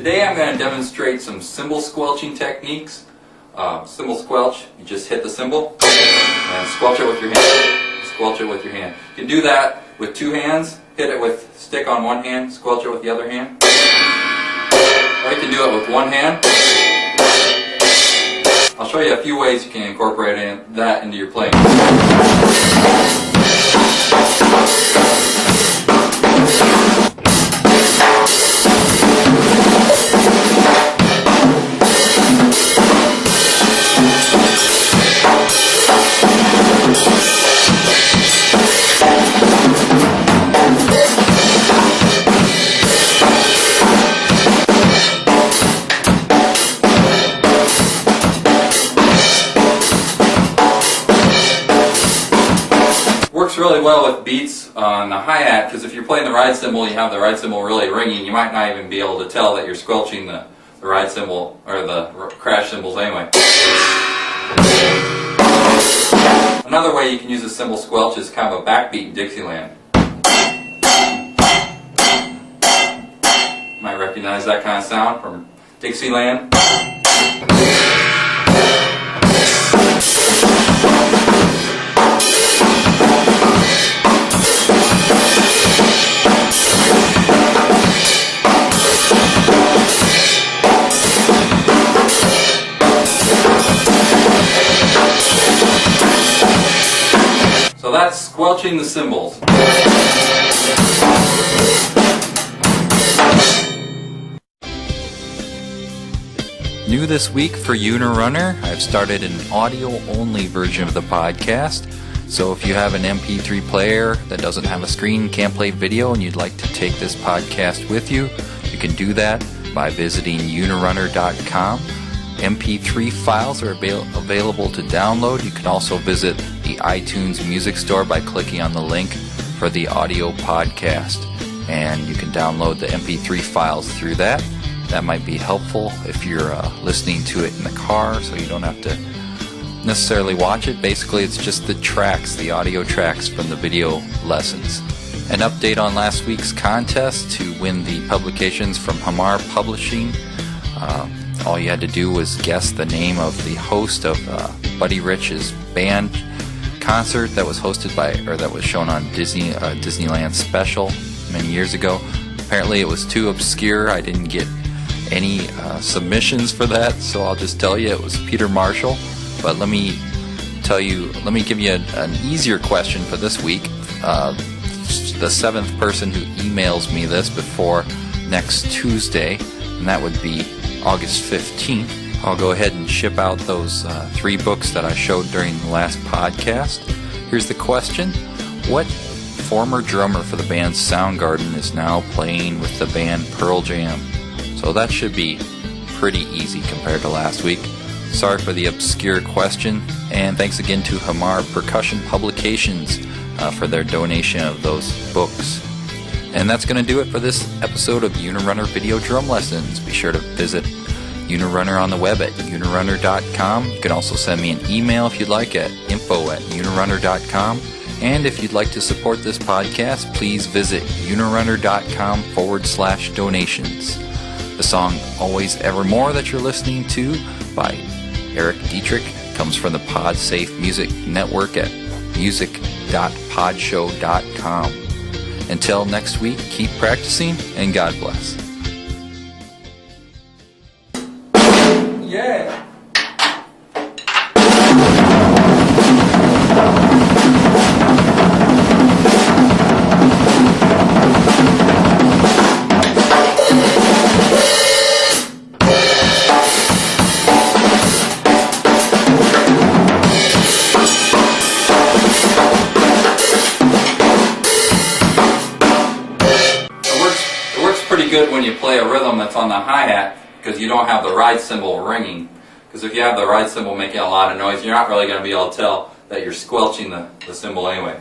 Today I'm going to demonstrate some cymbal squelching techniques. Cymbal squelch, you just hit the cymbal and squelch it with your hand. Squelch it with your hand. You can do that with two hands, hit it with stick on one hand, squelch it with the other hand. Or you can do it with one hand. I'll show you a few ways you can incorporate that into your playing. Works really well with beats on the hi-hat, because if you're playing the ride cymbal, you have the ride cymbal really ringing, you might not even be able to tell that you're squelching the ride cymbal or the crash cymbals anyway. Another way you can use a cymbal squelch is kind of a backbeat in Dixieland. You might recognize that kind of sound from Dixieland. So that's squelching the cymbals. New this week for Unirunner, I've started an audio-only version of the podcast. So if you have an MP3 player that doesn't have a screen, can't play video, and you'd like to take this podcast with you, you can do that by visiting unirunner.com. MP3 files are available to download. You can also visit the iTunes Music Store by clicking on the link for the audio podcast, and you can download the MP3 files through that. That might be helpful if you're listening to it in the car, so you don't have to necessarily watch it. Basically, it's just the tracks, the audio tracks from the video lessons. An update on last week's contest to win the publications from Hamar Publishing. All you had to do was guess the name of the host of Buddy Rich's band concert that was hosted by, or that was shown on Disneyland Special many years ago. Apparently it was too obscure. I didn't get any submissions for that, so I'll just tell you it was Peter Marshall. But let me give you an easier question for this week. The seventh person who emails me this before next Tuesday, and that would be August 15th, I'll go ahead and ship out those 3 books that I showed during the last podcast. Here's the question. What former drummer for the band Soundgarden is now playing with the band Pearl Jam? So that should be pretty easy compared to last week. Sorry for the obscure question, and thanks again to Hamar Percussion Publications for their donation of those books. And that's going to do it for this episode of Unirunner Video Drum Lessons. Be sure to visit Unirunner on the web at unirunner.com. You can also send me an email if you'd like at info@unirunner.com. And if you'd like to support this podcast, please visit unirunner.com/donations. The song Always Evermore that you're listening to by Eric Dietrich comes from the PodSafe Music Network at music.podshow.com. Until next week, keep practicing, and God bless. Yeah! Pretty good when you play a rhythm that's on the hi-hat, because you don't have the ride cymbal ringing. Because if you have the ride cymbal making a lot of noise, you're not really going to be able to tell that you're squelching the cymbal anyway.